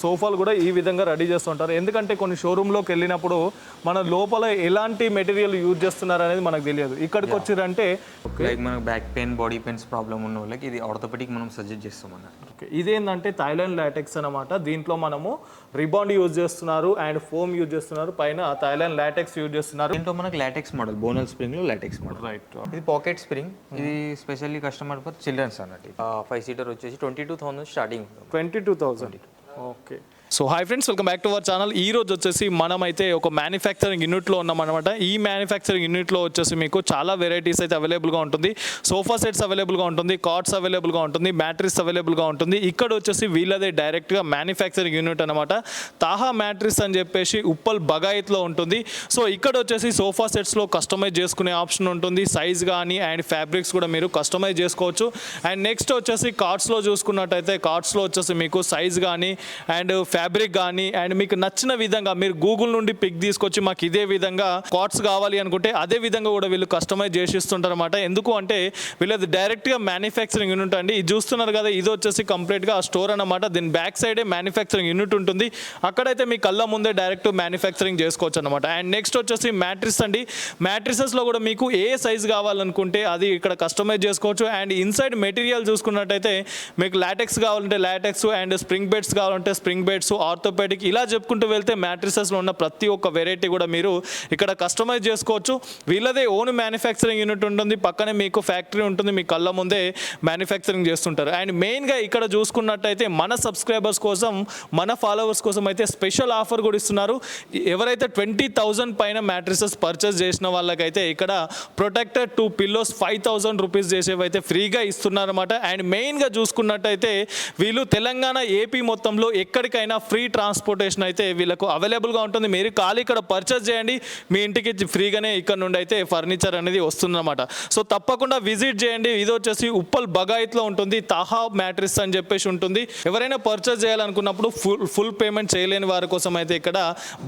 సోఫాలు కూడా ఈ విధంగా రెడీ చేస్తుంటారు. ఎందుకంటే కొన్ని షోరూంలోకి వెళ్ళినప్పుడు మన లోపల ఎలాంటి మెటీరియల్ యూజ్ చేస్తున్నారు అనేది మనకు తెలియదు. ఇక్కడికి వచ్చిరంటే లైక్ మనకు back pain, body pains problem ఉన్న వాళ్ళకి ఇది ఆర్థోపెడిక్ మనం సజెస్ట్ చేస్తాం అన్నమాట. ఓకే, ఇదేంటంటే థాయిలాండ్ లాటెక్స్ అనమాట. దీంట్లో మనము రిబాండ్ యూజ్ చేస్తున్నారు అండ్ ఫోమ్ యూజ్ చేస్తున్నారు, పైన థాయిలాండ్ లాటెక్స్ యూజ్ చేస్తున్నారు. దీంట్లో మనకు లాటెక్స్ మోడల్, బోనల్ స్ప్రింగ్ లో లాటెక్స్ మోడల్. రైట్, ఇది పాకెట్ స్ప్రింగ్. ఇది స్పెషల్లీ కస్టమర్ ఫర్ చిల్డ్రన్స్ అన్నట్టు. 5 సీటర్ వచ్చేసి 22,000 starting. 22,000. Okay. So hi friends, welcome back to our channel. ఈ రోజు వచ్చేసి మనమైతే ఒక మ్యానుఫ్యాక్చరింగ్ యూనిట్లో ఉన్నామన్నమాట. ఈ మ్యానుఫ్యాక్చరింగ్ యూనిట్లో వచ్చేసి మీకు చాలా వెరైటీస్ అయితే అవైలబుల్గా ఉంటుంది. సోఫా సెట్స్ అవైలబుల్గా ఉంటుంది, కాట్స్ అవైలబుల్గా ఉంటుంది, మ్యాట్రిస్ అవైలబుల్గా ఉంటుంది. ఇక్కడ వచ్చేసి వీళ్ళదే డైరెక్ట్గా మ్యానుఫ్యాక్చరింగ్ యూనిట్ అనమాట. తాహా మ్యాట్రిస్ అని చెప్పేసి ఉప్పల్ బగాయత్లో ఉంటుంది. సో ఇక్కడ వచ్చేసి సోఫా సెట్స్లో కస్టమైజ్ చేసుకునే ఆప్షన్ ఉంటుంది. సైజ్ కానీ అండ్ ఫ్యాబ్రిక్స్ కూడా మీరు కస్టమైజ్ చేసుకోవచ్చు. అండ్ నెక్స్ట్ వచ్చేసి కార్డ్స్లో చూసుకున్నట్టయితే కార్డ్స్లో వచ్చేసి మీకు సైజ్ కానీ అండ్ ఫ్యాబ్రిక్ కానీ అండ్ మీకు నచ్చిన విధంగా మీరు గూగుల్ నుండి పిక్ తీసుకొచ్చి మాకు ఇదే విధంగా కార్డ్స్ కావాలి అనుకుంటే అదే విధంగా కూడా వీళ్ళు కస్టమైజ్ చేసి ఇస్తుంటారు అనమాట. ఎందుకు అంటే వీళ్ళది డైరెక్ట్గా మ్యానుఫ్యాక్చరింగ్ యూనిట్ అండి. ఇది చూస్తున్నారు కదా, ఇది వచ్చేసి కంప్లీట్గా స్టోర్ అనమాట. దీని బ్యాక్ సైడే మ్యానుఫ్యాక్చరింగ్ యూనిట్ ఉంటుంది. అక్కడైతే మీ కళ్ళ ముందే డైరెక్ట్ మ్యానుఫ్యాక్చరింగ్ చేసుకోవచ్చు అనమాట. అండ్ నెక్స్ట్ వచ్చేసి మ్యాట్రిస్ అండి. మ్యాట్రిసెస్లో కూడా మీకు ఏ సైజ్ కావాలనుకుంటే అది ఇక్కడ కస్టమైజ్ చేసుకోవచ్చు. అండ్ ఇన్సైడ్ మెటీరియల్ చూసుకున్నట్టయితే మీకు లాటెక్స్ కావాలంటే లాటెక్స్ అండ్ స్ప్రింగ్ బెడ్స్ కావాలంటే స్ప్రింగ్ బెడ్స్, ఆర్థోపెడిక్, ఇలా చెప్పుకుంటూ వెళ్తే మ్యాట్రిసెస్లో ఉన్న ప్రతి ఒక్క వెరైటీ కూడా మీరు ఇక్కడ కస్టమైజ్ చేసుకోవచ్చు. వీళ్ళదే ఓన్ మ్యానుఫ్యాక్చరింగ్ యూనిట్ ఉంటుంది. పక్కనే మీకు ఫ్యాక్టరీ ఉంటుంది, మీ కళ్ళ ముందే మ్యానుఫ్యాక్చరింగ్ చేస్తుంటారు. అండ్ మెయిన్గా ఇక్కడ చూసుకున్నట్టయితే మన సబ్స్క్రైబర్స్ కోసం, మన ఫాలోవర్స్ కోసం అయితే స్పెషల్ ఆఫర్ కూడా ఇస్తున్నారు. ఎవరైతే 20,000 పైన మ్యాట్రిసెస్ పర్చేస్ చేసిన వాళ్ళకైతే ఇక్కడ ప్రొటెక్టర్ 2 పిల్లోస్ 5,000 రూపీస్ చేసేవి అయితే ఫ్రీగా ఇస్తున్నారన్నమాట. అండ్ మెయిన్గా చూసుకున్నట్టయితే వీళ్ళు తెలంగాణ, ఏపీ మొత్తంలో ఎక్కడికైనా ఫ్రీ ట్రాన్స్పోర్టేషన్ అయితే వీళ్ళకు అవైలబుల్గా ఉంటుంది. మీరు ఖాళీ ఇక్కడ పర్చేస్ చేయండి, మీ ఇంటికి ఫ్రీగానే ఇక్కడ నుండి అయితే ఫర్నిచర్ అనేది వస్తుందన్నమాట. సో తప్పకుండా విజిట్ చేయండి. ఇది వచ్చేసి ఉప్పల్ బగాయత్లో ఉంటుంది. తాహా మ్యాట్రిస్ అని చెప్పేసి ఉంటుంది. ఎవరైనా పర్చేస్ చేయాలనుకున్నప్పుడు ఫుల్ పేమెంట్ చేయలేని వారి కోసం అయితే ఇక్కడ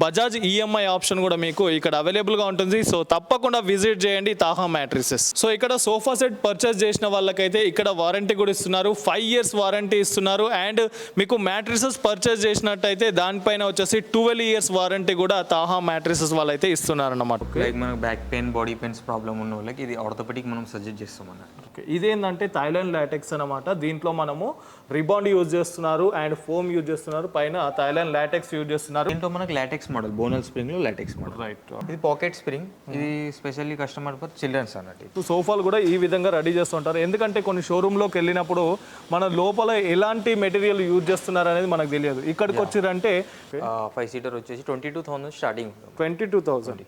బజాజ్ ఈఎంఐ ఆప్షన్ కూడా మీకు ఇక్కడ అవైలబుల్గా ఉంటుంది. సో తప్పకుండా విజిట్ చేయండి తాహా మ్యాట్రిసెస్. సో ఇక్కడ సోఫా సెట్ పర్చేస్ చేసిన వాళ్ళకైతే ఇక్కడ వారంటీ కూడా ఇస్తున్నారు. 5 years వారంటీ ఇస్తున్నారు. అండ్ మీకు మ్యాట్రిసెస్ పర్చేస్ చేసినట్టయితే దానిపైన వచ్చేసి 12 years వారంటీ కూడా తాహా మ్యాట్రిసెస్ వాళ్ళైతే ఇస్తున్నారు అన్నమాట. లైక్ మనకు back pain, body pains problem ఉన్న వాళ్ళకి ఇది ఆర్థోపెడిక్ మనం సజెస్ట్ చేస్తాం అన్నమాట. ఓకే, ఇదేంటంటే థాయిలాండ్ లాటెక్స్ అనమాట. దీంట్లో మనము రిబాండ్ యూజ్ చేస్తున్నారు అండ్ ఫోమ్ యూజ్ చేస్తున్నారు, పైన థాయిలాండ్ లాటెక్స్ యూజ్ చేస్తున్నారు. దీంట్లో మనకు లాటెక్స్ మోడల్, బోనల్ స్ప్రింగ్ లో లాటెక్స్ మోడల్. రైట్, ఇది పాకెట్ స్ప్రింగ్. ఇది స్పెషల్లీ కస్టమర్ ఫర్ చిల్డ్రన్స్ అన్నట్టు. సోఫాలు కూడా ఈ విధంగా రెడీ చేస్తుంటారు. ఎందుకంటే కొన్ని షోరూంలోకి వెళ్ళినప్పుడు మన లోపల ఎలాంటి మెటీరియల్ యూజ్ చేస్తున్నారు అనేది మనకు తెలియదు. ఇక్కడికి వచ్చిరంటే 5 సీటర్ వచ్చేసి 22,000 స్టార్టింగ్. 22,000.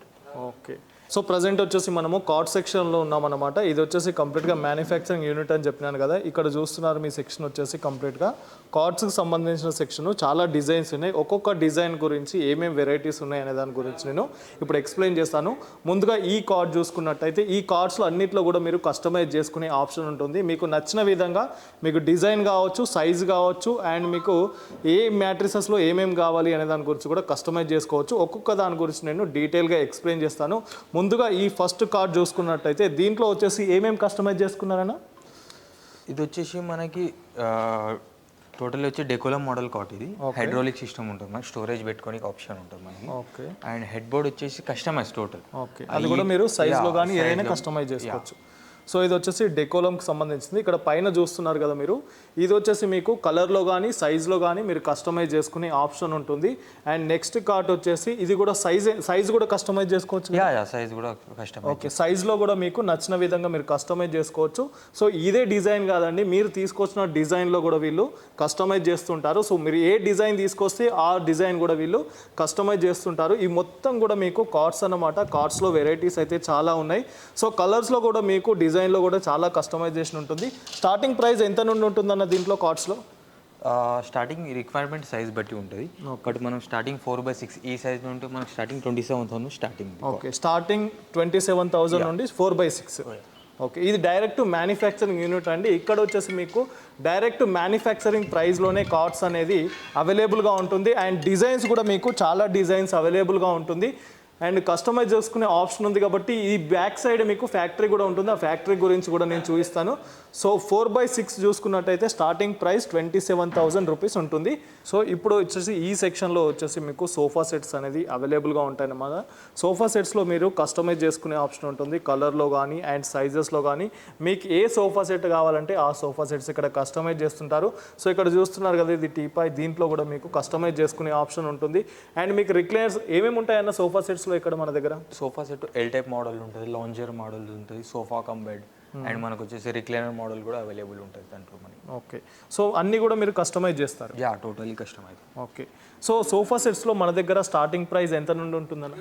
ఓకే. సో ప్రజెంట్ వచ్చేసి మనము కార్డ్ సెక్షన్లో ఉన్నామన్నమాట. ఇది వచ్చేసి కంప్లీట్గా మ్యానుఫ్యాక్చరింగ్ యూనిట్ అని చెప్పినాను కదా. ఇక్కడ చూస్తున్నారు మీ సెక్షన్ వచ్చేసి కంప్లీట్గా కార్డ్స్కి సంబంధించిన సెక్షన్. చాలా డిజైన్స్ ఉన్నాయి. ఒక్కొక్క డిజైన్ గురించి ఏమేమి వెరైటీస్ ఉన్నాయి అనే దాని గురించి నేను ఇప్పుడు ఎక్స్ప్లెయిన్ చేస్తాను. ముందుగా ఈ కార్డ్ చూసుకున్నట్టయితే ఈ కార్డ్స్లో అన్నింటిలో కూడా మీరు కస్టమైజ్ చేసుకునే ఆప్షన్ ఉంటుంది. మీకు నచ్చిన విధంగా మీకు డిజైన్ కావచ్చు, సైజ్ కావచ్చు అండ్ మీకు ఏ మ్యాట్రిసెస్లో ఏమేమి కావాలి అనే దాని గురించి కూడా కస్టమైజ్ చేసుకోవచ్చు. ఒక్కొక్క దాని గురించి నేను డీటెయిల్గా ఎక్స్ప్లెయిన్ చేస్తాను. ముందుగా ఈ ఫస్ట్ కార్డ్ చూసుకున్నట్టయితే దీంట్లో వచ్చేసి ఏమేమి కస్టమైజ్ చేసుకున్నారన్నా? ఇది వచ్చేసి మనకి టోటల్ వచ్చి డెకోలం మోడల్ కాట్. ఇది హైడ్రాలిక్ సిస్టమ్ ఉంటుంది, మనకి స్టోరేజ్ పెట్టుకోనికి ఆప్షన్ ఉంటుంది మనకి. ఓకే. అండ్ హెడ్ బోర్డ్ వచ్చేసి కస్టమైజ్ టోటల్. ఓకే, అది కూడా మీరు సైజ్లో కానీ ఏదైనా కస్టమైజ్ చేసుకోవచ్చు. సో ఇది వచ్చేసి డెకోలంకి సంబంధించింది. ఇక్కడ పైన చూస్తున్నారు కదా మీరు, ఇది వచ్చేసి మీకు కలర్లో కానీ సైజ్లో కానీ మీరు కస్టమైజ్ చేసుకునే ఆప్షన్ ఉంటుంది. అండ్ నెక్స్ట్ కార్ట్ వచ్చేసి ఇది కూడా సైజ్ కూడా కస్టమైజ్ చేసుకోవచ్చు. సైజ్ కూడా కస్టమైజ్. ఓకే, సైజ్లో కూడా మీకు నచ్చిన విధంగా మీరు కస్టమైజ్ చేసుకోవచ్చు. సో ఇదే డిజైన్ కాదండి, మీరు తీసుకొచ్చిన డిజైన్లో కూడా వీళ్ళు కస్టమైజ్ చేస్తుంటారు. సో మీరు ఏ డిజైన్ తీసుకొస్తే ఆ డిజైన్ కూడా వీళ్ళు కస్టమైజ్ చేస్తుంటారు. ఈ మొత్తం కూడా మీకు కార్డ్స్ అన్నమాట. కార్డ్స్లో వెరైటీస్ అయితే చాలా ఉన్నాయి. సో కలర్స్లో కూడా మీకు డిజైన్లో కూడా చాలా కస్టమైజేషన్ ఉంటుంది. స్టార్టింగ్ ప్రైస్ ఎంత నుండి ఉంటుందన్న దీంట్లో కార్డ్స్లో? స్టార్టింగ్ రిక్వైర్మెంట్ సైజ్ బట్టి ఉంటుంది. బట్ మనం స్టార్టింగ్ 4/6 ఈ సైజ్ నుండి మనకు స్టార్టింగ్ 27,000 స్టార్టింగ్. ఓకే, స్టార్టింగ్ 27,000 నుండి 4/6. ఓకే, ఇది డైరెక్ట్ మ్యానుఫ్యాక్చరింగ్ యూనిట్ అండి. ఇక్కడ వచ్చేసి మీకు డైరెక్ట్ మ్యానుఫ్యాక్చరింగ్ ప్రైస్లోనే కార్డ్స్ అనేది అవైలబుల్గా ఉంటుంది. అండ్ డిజైన్స్ కూడా మీకు చాలా డిజైన్స్ అవైలబుల్గా ఉంటుంది. అండ్ కస్టమైజ్ చేసుకునే ఆప్షన్ ఉంది కాబట్టి ఈ బ్యాక్ సైడ్ మీకు ఫ్యాక్టరీ కూడా ఉంటుంది. ఆ ఫ్యాక్టరీ గురించి కూడా నేను చూపిస్తాను. సో 4x6 చూసుకున్నట్టయితే స్టార్టింగ్ ప్రైస్ 27,000 రూపీస్ ఉంటుంది. సో ఇప్పుడు వచ్చేసి ఈ సెక్షన్లో వచ్చేసి మీకు సోఫా సెట్స్ అనేది అవైలబుల్గా ఉంటాయి అన్నమాట. సోఫా సెట్స్లో మీరు కస్టమైజ్ చేసుకునే ఆప్షన్ ఉంటుంది, కలర్లో కానీ అండ్ సైజెస్లో కానీ. మీకు ఏ సోఫా సెట్ కావాలంటే ఆ సోఫా సెట్స్ ఇక్కడ కస్టమైజ్ చేస్తుంటారు. సో ఇక్కడ చూస్తున్నారు కదా, ఇది టీపాయ్, దీంట్లో కూడా మీకు కస్టమైజ్ చేసుకునే ఆప్షన్ ఉంటుంది. అండ్ మీకు రిక్లైనర్స్ ఏమేమి ఉంటాయన్న సోఫా సెట్స్లో ఇక్కడ మన దగ్గర? Sofa set L type model ఉంటుంది, లాంజర్ మోడల్ ఉంటుంది, సోఫా కమ్ బెడ్ అండ్ మనకు వచ్చేసి రిక్లైనర్ మోడల్ కూడా అవైలబుల్ ఉంటుంది దాంట్లో మనకి. ఓకే, సో అన్నీ కూడా మీరు కస్టమైజ్ చేస్తారు? Yeah, totally customise. Okay, so sofa సెట్స్లో మన దగ్గర స్టార్టింగ్ ప్రైస్ ఎంత నుండి ఉంటుందన్న?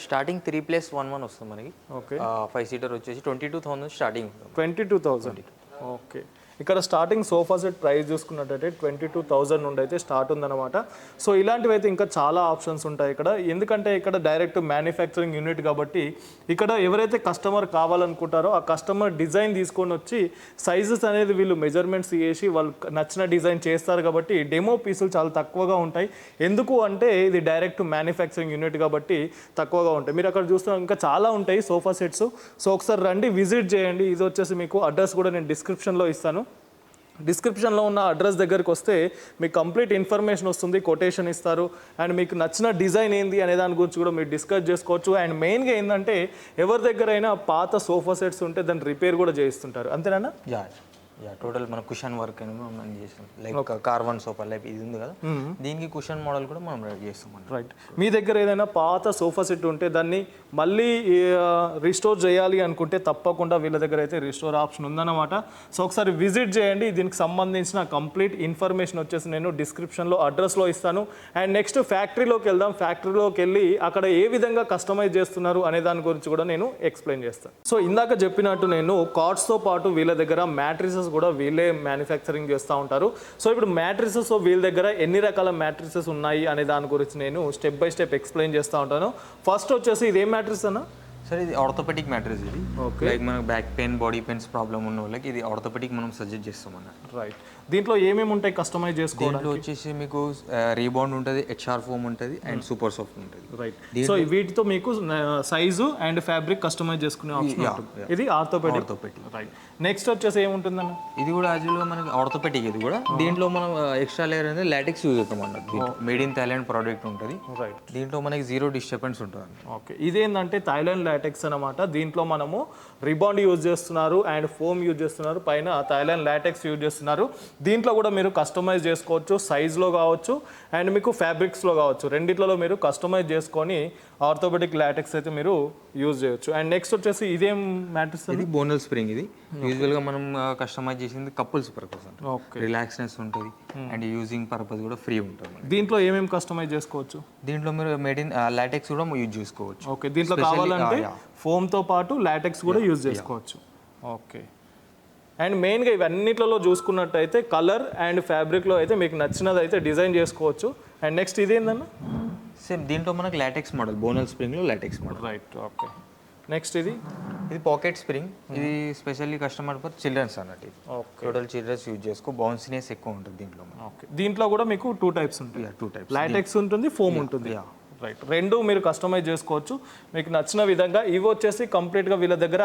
స్టార్టింగ్ 3+1 వస్తుంది మనకి. ఓకే, 5 సీటర్ వచ్చేసి 22,000 స్టార్టింగ్ ఉంటుంది. 22,000. ఓకే, ఇక్కడ స్టార్టింగ్ సోఫా సెట్ ప్రైస్ చూసుకున్నట్టయితే 22,000 నుండి అయితే స్టార్ట్ ఉందన్నమాట. సో ఇలాంటివి అయితే ఇంకా చాలా ఆప్షన్స్ ఉంటాయి ఇక్కడ, ఎందుకంటే ఇక్కడ డైరెక్ట్ మ్యానుఫ్యాక్చరింగ్ యూనిట్ కాబట్టి ఇక్కడ ఎవరైతే కస్టమర్ కావాలనుకుంటారో ఆ కస్టమర్ డిజైన్ తీసుకొని వచ్చి సైజెస్ అనేది వీళ్ళు మెజర్మెంట్స్ చేసి వాళ్ళు నచ్చిన డిజైన్ చేస్తారు కాబట్టి డెమో పీసులు చాలా తక్కువగా ఉంటాయి. ఎందుకు అంటే ఇది డైరెక్ట్ మ్యానుఫ్యాక్చరింగ్ యూనిట్ కాబట్టి తక్కువగా ఉంటాయి. మీరు అక్కడ చూస్తున్న ఇంకా చాలా ఉంటాయి సోఫా సెట్స్. సో ఒకసారి రండి, విజిట్ చేయండి. ఇది వచ్చేసి మీకు అడ్రస్ కూడా నేను డిస్క్రిప్షన్లో ఇస్తాను. డిస్క్రిప్షన్లో ఉన్న అడ్రస్ దగ్గరికి వస్తే మీకు కంప్లీట్ ఇన్ఫర్మేషన్ వస్తుంది, కొటేషన్ ఇస్తారు అండ్ మీకు నచ్చిన డిజైన్ ఏంది అనే దాని గురించి కూడా మీరు డిస్కస్ చేసుకోవచ్చు. అండ్ మెయిన్గా ఏంటంటే ఎవరి దగ్గరైనా పాత సోఫా సెట్స్ ఉంటే దాన్ని రిపేర్ కూడా చేయిస్తుంటారు, అంతేనా? యా, టోటల్ మన కుషన్ వర్క్ అని మనం చేస్తాం. లైక్ కార్బన్ సోఫా లైక్ ఇది ఉంది కదా, దీనికి కుషన్ మోడల్ కూడా మనం రెడీ చేస్తాం. రైట్, మీ దగ్గర ఏదైనా పాత సోఫా సెట్ ఉంటే దాన్ని మళ్ళీ రిస్టోర్ చేయాలి అనుకుంటే తప్పకుండా వీళ్ళ దగ్గర అయితే రిస్టోర్ ఆప్షన్ ఉందన్నమాట. సో ఒకసారి విజిట్ చేయండి. దీనికి సంబంధించిన కంప్లీట్ ఇన్ఫర్మేషన్ వచ్చేసి నేను డిస్క్రిప్షన్లో అడ్రస్లో ఇస్తాను. అండ్ నెక్స్ట్ ఫ్యాక్టరీలోకి వెళ్దాం. ఫ్యాక్టరీలోకి వెళ్ళి అక్కడ ఏ విధంగా కస్టమైజ్ చేస్తున్నారు అనే దాని గురించి కూడా నేను ఎక్స్ప్లెయిన్ చేస్తాను. సో ఇందాక చెప్పినట్టు నేను కార్డ్స్తో పాటు వీళ్ళ దగ్గర మ్యాట్రిసెస్ కూడా వీళ్ళే మ్యానుఫ్యాక్చరింగ్ చేస్తూ ఉంటారు. సో ఇప్పుడు మ్యాట్రిసెస్ వీళ్ళ దగ్గర ఎన్ని రకాల మ్యాట్రిసెస్ ఉన్నాయి అనే దాని గురించి నేను స్టెప్ బై స్టెప్ ఎక్స్ప్లెయిన్ చేస్తూ ఉంటాను. ఫస్ట్ వచ్చేసి ఇదేం మ్యాట్రిస్ అన్న? సార్ ఇది ఆర్థోపెడిక్ మ్యాట్రిస్. ఇది లైక్ మనకు back pain, body pains problem ఉన్న వాళ్ళకి ఇది ఆర్థోపెడిక్ మనం సజెస్ట్ చేస్తాం అన్నమాట. రైట్, దీంట్లో ఏమేమి ఉంటాయి కస్టమైజ్ చేసుకోవడానికి? దీంట్లో వచ్చేసి మీకు రీబౌండ్ ఉంటుంది, హెచ్ఆర్ ఫోమ్ ఉంటుంది అండ్ సూపర్ సాఫ్ట్ ఉంటుంది. రైట్, సో వీటితో మీకు సైజు అండ్ ఫ్యాబ్రిక్ కస్టమైజ్ చేసుకునే ఆప్షన్ ఉంటుంది. ఇది ఆర్థోపెడిక్. రైట్, నెక్స్ట్ వచ్చేసి ఏముంటుందన్న? ఇది కూడా యాక్చువల్గా మనకి ఆర్థోపెడిక్. ఇది కూడా దీంట్లో మనం ఎక్స్ట్రా లేయర్ అనేది లాటెక్స్ యూజ్ చేస్తాం అన్నట్టు. మేడ్ ఇన్ థాయిలాండ్ ప్రోడక్ట్ ఉంటుంది. రైట్, దీంట్లో మనకి 0 డిస్టర్బెన్స్ ఉంటుంది. ఓకే, ఇదేంటంటే థాయిలాండ్ లాటెక్స్ అనమాట. దీంట్లో మనము రిబాండ్ యూజ్ చేస్తున్నారు అండ్ ఫోమ్ యూజ్ చేస్తున్నారు, పైన థాయిలాండ్ లాటెక్స్ యూజ్ చేస్తున్నారు. దీంట్లో కూడా మీరు కస్టమైజ్ చేసుకోవచ్చు, సైజ్లో కావచ్చు అండ్ మీకు ఫ్యాబ్రిక్స్లో కావచ్చు, రెండిట్లలో మీరు కస్టమైజ్ చేసుకొని ఆర్థోపెడిక్ లాటెక్స్ అయితే మీరు యూజ్ చేయొచ్చు. అండ్ నెక్స్ట్ వచ్చేసి ఇదేం మ్యాట్రిస్? ఇది బోనల్ స్ప్రింగ్. ఇది యూజువల్గా మనం కస్టమైజ్ చేసింది కపుల్స్ పర్పస్. ఓకే, రిలాక్స్నెస్ ఉంటుంది అండ్ యూజింగ్ పర్పస్ కూడా ఫ్రీ ఉంటుంది. దీంట్లో ఏమేమి కస్టమైజ్ చేసుకోవచ్చు? దీంట్లో మీరు మేడ్ ఇన్ లాటెక్స్ కూడా యూజ్ చేసుకోవచ్చు. ఓకే, దీంట్లో కావాలంటే ఫోమ్తో పాటు లాటెక్స్ కూడా యూజ్ చేసుకోవచ్చు. ఓకే, అండ్ మెయిన్గా ఇవన్నిట్లలో చూసుకున్నట్టయితే కలర్ అండ్ ఫ్యాబ్రిక్లో అయితే మీకు నచ్చినది అయితే డిజైన్ చేసుకోవచ్చు. And next ఇదేందన్న? సేమ్ దీంట్లో మనకు లాటెక్స్ మోడల్, బోనల్ స్ప్రింగ్లో latex model. Right, okay. Next ఇది పాకెట్ స్ప్రింగ్. ఇది స్పెషల్లీ కస్టమర్ ఫర్ చిల్డ్రన్స్ అన్నట్టు. ఓకే, టోటల్ చిల్డ్రన్స్ యూజ్ చేసుకో, బౌన్సీనెస్ ఎక్కువ ఉంటుంది దీంట్లో. ఓకే, దీంట్లో కూడా మీకు 2 టైప్స్ ఉంటాయి. 2 టైప్స్, లాటెక్స్ ఉంటుంది, ఫోమ్ ఉంటుంది. రైట్, రెండు మీరు కస్టమైజ్ చేసుకోవచ్చు మీకు నచ్చిన విధంగా. ఇవి వచ్చేసి కంప్లీట్గా వీళ్ళ దగ్గర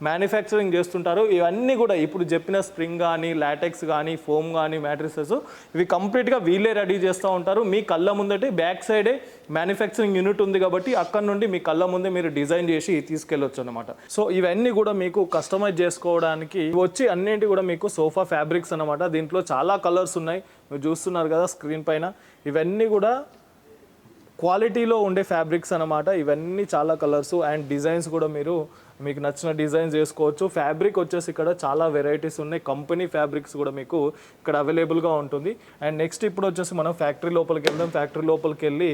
మ్యానుఫ్యాక్చరింగ్ చేస్తుంటారు. ఇవన్నీ కూడా ఇప్పుడు చెప్పిన స్ప్రింగ్ కానీ, లాటెక్స్ కానీ, ఫోమ్ కానీ, మ్యాట్రిసెస్ ఇవి కంప్లీట్గా వీళ్ళే రెడీ చేస్తూ ఉంటారు. మీ కళ్ళ ముందటే బ్యాక్ సైడే మ్యానుఫ్యాక్చరింగ్ యూనిట్ ఉంది కాబట్టి అక్కడ నుండి మీ కళ్ళ ముందే మీరు డిజైన్ చేసి తీసుకెళ్ళొచ్చు అనమాట. సో ఇవన్నీ కూడా మీకు కస్టమైజ్ చేసుకోవడానికి వచ్చి అన్నింటి కూడా మీకు సోఫా ఫ్యాబ్రిక్స్ అనమాట. దీంట్లో చాలా కలర్స్ ఉన్నాయి, మీరు చూస్తున్నారు కదా స్క్రీన్ పైన. ఇవన్నీ కూడా క్వాలిటీలో ఉండే ఫ్యాబ్రిక్స్ అనమాట. ఇవన్నీ చాలా కలర్స్ అండ్ డిజైన్స్ కూడా మీరు మీకు నచ్చిన డిజైన్స్ చేసుకోవచ్చు. ఫ్యాబ్రిక్ వచ్చేసి ఇక్కడ చాలా వెరైటీస్ ఉన్నాయి, కంపెనీ ఫ్యాబ్రిక్స్ కూడా మీకు ఇక్కడ అవైలబుల్గా ఉంటుంది. అండ్ నెక్స్ట్ ఇప్పుడు వచ్చేసి మనం ఫ్యాక్టరీ లోపలికి వెళ్దాం. ఫ్యాక్టరీ లోపలికి వెళ్ళి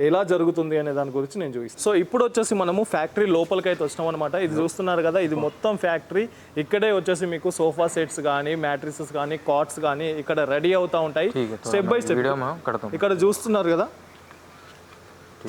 ఎలా జరుగుతుంది అనే దాని గురించి నేను చూపిస్తాను. సో ఇప్పుడు వచ్చేసి మనము ఫ్యాక్టరీ లోపలికి అయితే వచ్చినాం అనమాట. ఇది చూస్తున్నారు కదా, ఇది మొత్తం ఫ్యాక్టరీ. ఇక్కడే వచ్చేసి మీకు సోఫా సెట్స్ కానీ, మ్యాట్రిసెస్ కానీ, కాట్స్ కానీ ఇక్కడ రెడీ అవుతూ ఉంటాయి స్టెప్ బై స్టెప్. ఇక్కడ చూస్తున్నారు కదా,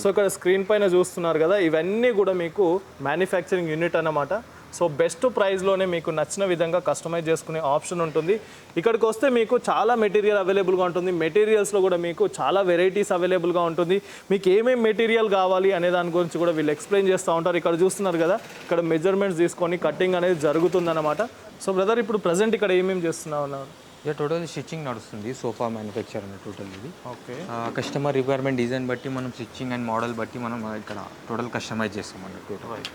సో ఇక్కడ స్క్రీన్ పైన చూస్తున్నారు కదా, ఇవన్నీ కూడా మీకు మ్యానుఫ్యాక్చరింగ్ యూనిట్ అన్నమాట. సో బెస్ట్ ప్రైస్లోనే మీకు నచ్చిన విధంగా కస్టమైజ్ చేసుకునే ఆప్షన్ ఉంటుంది. ఇక్కడికి వస్తే మీకు చాలా మెటీరియల్ అవైలబుల్గా ఉంటుంది. మెటీరియల్స్లో కూడా మీకు చాలా వెరైటీస్ అవైలబుల్గా ఉంటుంది. మీకు ఏమేమి మెటీరియల్ కావాలి అనే దాని గురించి కూడా వీళ్ళు ఎక్స్ప్లెయిన్ చేస్తూ ఉంటారు. ఇక్కడ చూస్తున్నారు కదా, ఇక్కడ మెజర్మెంట్స్ తీసుకొని కటింగ్ అనేది జరుగుతుందన్నమాట. సో బ్రదర్, ఇప్పుడు ప్రజెంట్ ఇక్కడ ఏమేమి చేస్తున్నావు అన్నారు? ఇక టోటల్ స్టిచ్చింగ్ నడుస్తుంది, సోఫా మ్యానుఫ్యాక్చర్ అన్న టోటల్ ఇది. ఓకే. కస్టమర్ రిక్వైర్మెంట్ డిజైన్ బట్టి మనం స్టిచ్చింగ్ అండ్ మోడల్ బట్టి మనం ఇక్కడ టోటల్ కస్టమైజ్ చేస్తాం అన్నట్టు టోటల్.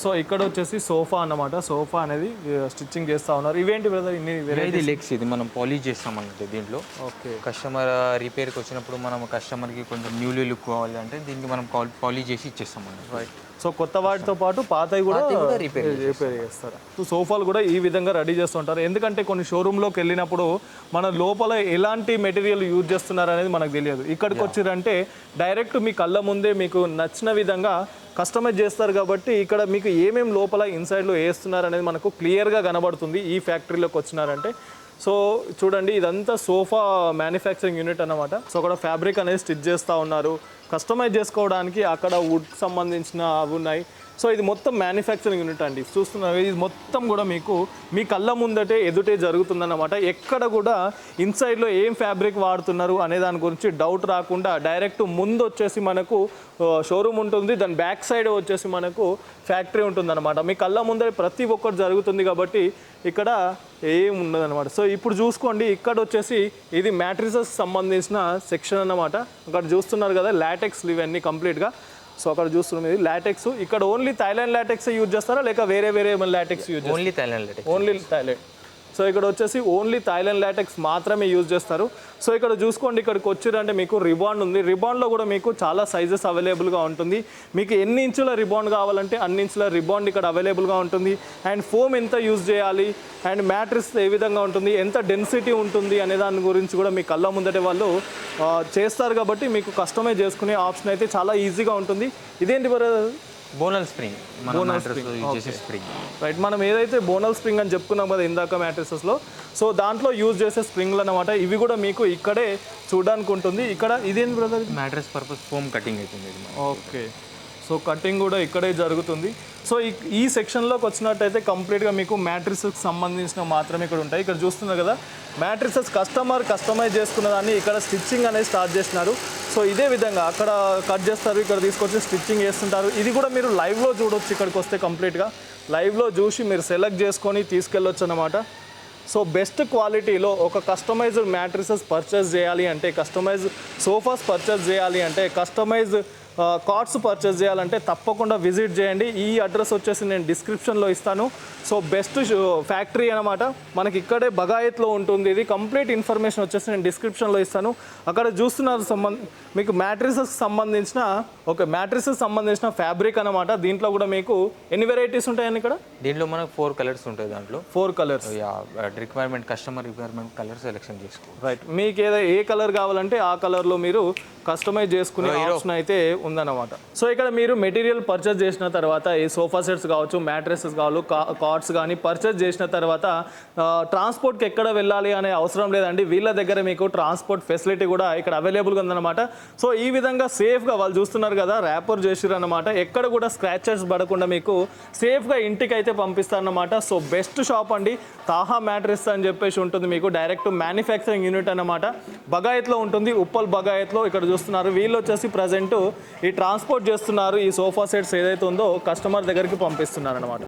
సో ఇక్కడ వచ్చేసి సోఫా అన్నమాట. సోఫా అనేది స్టిచ్చింగ్ చేస్తూ ఉన్నారు. ఇవేంటి బ్రదర్ ఇన్ని ఇది లెగ్స్, ఇది మనం పాలిష్ చేస్తాం అన్నట్టు దీంట్లో. ఓకే. కస్టమర్ రిపేర్కి వచ్చినప్పుడు మనం కస్టమర్కి కొంచెం న్యూలీ లుక్ కావాలి అంటే దీనికి మనం పాలిష్ చేసి ఇచ్చేస్తాం అన్నట్టు. రైట్. సో కొత్త వాటితో పాటు పాతవి కూడా రిపేర్ చేస్తారు. సో సోఫాలు కూడా ఈ విధంగా రెడీ చేస్తుంటారు. ఎందుకంటే కొన్ని షోరూంలోకి వెళ్ళినప్పుడు మన లోపల ఎలాంటి మెటీరియల్ యూజ్ చేస్తున్నారు అనేది మనకు తెలియదు. ఇక్కడికి వచ్చిరంటే డైరెక్ట్ మీ కళ్ళ ముందే మీకు నచ్చిన విధంగా కస్టమైజ్ చేస్తారు కాబట్టి ఇక్కడ మీకు ఏమేమి లోపల ఇన్సైడ్లో వేస్తున్నారు అనేది మనకు క్లియర్గా కనబడుతుంది ఈ ఫ్యాక్టరీలోకి వచ్చినారంటే. సో చూడండి, ఇదంతా సోఫా మ్యానుఫ్యాక్చరింగ్ యూనిట్ అన్నమాట. సో అక్కడ ఫ్యాబ్రిక్ అనేది స్టిచ్ చేస్తూ ఉన్నారు. కస్టమైజ్ చేసుకోవడానికి అక్కడ వుడ్ సంబంధించిన అవి ఉన్నాయి. సో ఇది మొత్తం మ్యానుఫ్యాక్చరింగ్ యూనిట్ అండి. చూస్తున్నారు, ఇది మొత్తం కూడా మీకు మీ కళ్ళ ముందటే ఎదుటే జరుగుతుందన్నమాట. ఎక్కడ కూడా ఇన్సైడ్లో ఏం ఫ్యాబ్రిక్ వాడుతున్నారు అనే దాని గురించి డౌట్ రాకుండా డైరెక్ట్ ముందు వచ్చేసి మనకు షోరూమ్ ఉంటుంది, దాని బ్యాక్ సైడ్ వచ్చేసి మనకు ఫ్యాక్టరీ ఉంటుందన్నమాట. మీ కళ్ళ ముందర ప్రతి ఒక్కటి జరుగుతుంది కాబట్టి ఇక్కడ ఏం ఉండదన్నమాట. సో ఇప్పుడు చూసుకోండి, ఇక్కడ వచ్చేసి ఇది మ్యాట్రిసెస్ సంబంధించిన సెక్షన్ అన్నమాట. అక్కడ చూస్తున్నారు కదా లాటెక్స్ ఇవన్నీ కంప్లీట్గా. సో అక్కడ చూస్తున్నాం ఇది లాటెక్స్. ఇక్కడ ఓన్లీ థైలాండ్ లాటెక్స్ యూజ్ చేస్తారా లేక వేరే వేరే లాటెక్స్ యూజ్ చేస్తారా? Only Thailand LaTeX. Only Thailand. So ఇక్కడ వచ్చేసి ఓన్లీ థైలాండ్ లాటెక్స్ మాత్రమే యూజ్ చేస్తారు. సో ఇక్కడ చూసుకోండి, ఇక్కడికి వచ్చిరంటే మీకు రిబాండ్ ఉంది. రిబాండ్లో కూడా మీకు చాలా సైజెస్ అవైలబుల్గా ఉంటుంది. మీకు ఎన్ని ఇంచుల రిబాండ్ కావాలంటే అన్ని ఇంచుల రిబాండ్ ఇక్కడ అవైలబుల్గా ఉంటుంది. అండ్ ఫోమ్ ఎంత యూజ్ చేయాలి అండ్ మ్యాట్రిక్స్ ఏ విధంగా ఉంటుంది, ఎంత డెన్సిటీ ఉంటుంది అనే దాని గురించి కూడా మీ కళ్ళ ముందటే వాళ్ళు చేస్తారు కాబట్టి మీకు కస్టమైజ్ చేసుకునే ఆప్షన్ అయితే చాలా ఈజీగా ఉంటుంది. ఇదేంటి బోనల్ స్ప్రింగ్, స్ప్రింగ్. రైట్. మనం ఏదైతే బోనల్ స్ప్రింగ్ అని చెప్పుకున్నాం కదా ఇందాక మ్యాట్రిసెస్లో, సో దాంట్లో యూజ్ చేసే స్ప్రింగ్లు అన్నమాట. ఇవి కూడా మీకు ఇక్కడే చూడడానికి ఉంటుంది. ఇక్కడ ఇదేంటి brother? Mattress purpose foam cutting అవుతుంది. ఓకే. సో కటింగ్ కూడా ఇక్కడే జరుగుతుంది. సో ఈ సెక్షన్లోకి వచ్చినట్టయితే కంప్లీట్గా మీకు మ్యాట్రిసెస్కి సంబంధించిన మాత్రమే ఇక్కడ ఉంటాయి. ఇక్కడ చూస్తున్నారు కదా, మ్యాట్రిసెస్ కస్టమైజ్ చేసుకున్న దాన్ని ఇక్కడ స్టిచ్చింగ్ అనేది స్టార్ట్ చేసినారు. సో ఇదే విధంగా అక్కడ కట్ చేస్తారు, ఇక్కడ తీసుకొచ్చి స్టిచ్చింగ్ చేస్తుంటారు. ఇది కూడా మీరు లైవ్లో చూడొచ్చు. ఇక్కడికి వస్తే కంప్లీట్గా లైవ్లో చూసి మీరు సెలెక్ట్ చేసుకొని తీసుకెళ్ళొచ్చు అన్నమాట. సో బెస్ట్ క్వాలిటీలో ఒక కస్టమైజ్డ్ మ్యాట్రిసెస్ పర్చేస్ చేయాలి అంటే, కస్టమైజ్ సోఫాస్ పర్చేస్ చేయాలి అంటే, కస్టమైజ్ కార్డ్స్ పర్చేస్ చేయాలంటే తప్పకుండా విజిట్ చేయండి. ఈ అడ్రస్ వచ్చేసి నేను డిస్క్రిప్షన్లో ఇస్తాను. సో బెస్ట్ ఫ్యాక్టరీ అనమాట, మనకి ఇక్కడే బగాయత్లో ఉంటుంది. ఇది కంప్లీట్ ఇన్ఫర్మేషన్ వచ్చేసి నేను డిస్క్రిప్షన్లో ఇస్తాను. అక్కడ చూస్తున్నారు మీకు మ్యాట్రిసెస్ సంబంధించిన ఫ్యాబ్రిక్ అనమాట. దీంట్లో కూడా మీకు ఎన్ని వెరైటీస్ ఉంటాయని ఇక్కడ? దీంట్లో మనకు 4 కలర్స్ ఉంటాయి. దాంట్లో 4 colours. Customer requirement colour selection చేసుకో. రైట్. మీకు ఏ కలర్ కావాలంటే ఆ కలర్లో మీరు కస్టమైజ్ చేసుకునే ఆప్షన్ అయితే ఉందన్నమాట. సో ఇక్కడ మీరు మెటీరియల్ పర్చేస్ చేసిన తర్వాత ఈ సోఫా సెట్స్ కావచ్చు, మ్యాట్రెసెస్ కావచ్చు, కార్డ్స్ కానీ పర్చేస్ చేసిన తర్వాత ట్రాన్స్పోర్ట్కి ఎక్కడ వెళ్ళాలి అనే అవసరం లేదండి. వీళ్ళ దగ్గర మీకు ట్రాన్స్పోర్ట్ ఫెసిలిటీ కూడా ఇక్కడ అవైలబుల్గా ఉందన్నమాట. సో ఈ విధంగా సేఫ్గా వాళ్ళు చూస్తున్నారు కదా, ర్యాపర్ చేసిరు అనమాట. ఎక్కడ కూడా స్క్రాచెస్ పడకుండా మీకు సేఫ్గా ఇంటికి అయితే పంపిస్తారన్నమాట. సో బెస్ట్ షాప్ అండి, తాహా మ్యాట్రెస్ అని చెప్పేసి ఉంటుంది. మీకు డైరెక్ట్ మ్యానుఫ్యాక్చరింగ్ యూనిట్ అన్నమాట. బగాయత్లో ఉంటుంది, ఉప్పల్ బగాయత్లో. ఇక్కడ చూస్తున్నారు వీళ్ళు వచ్చేసి ప్రజెంట్ ఈ ట్రాన్స్పోర్ట్ చేస్తున్నారు. ఈ సోఫా సెట్స్ ఏదైతే ఉందో కస్టమర్ దగ్గరికి పంపిస్తున్నారు అనమాట.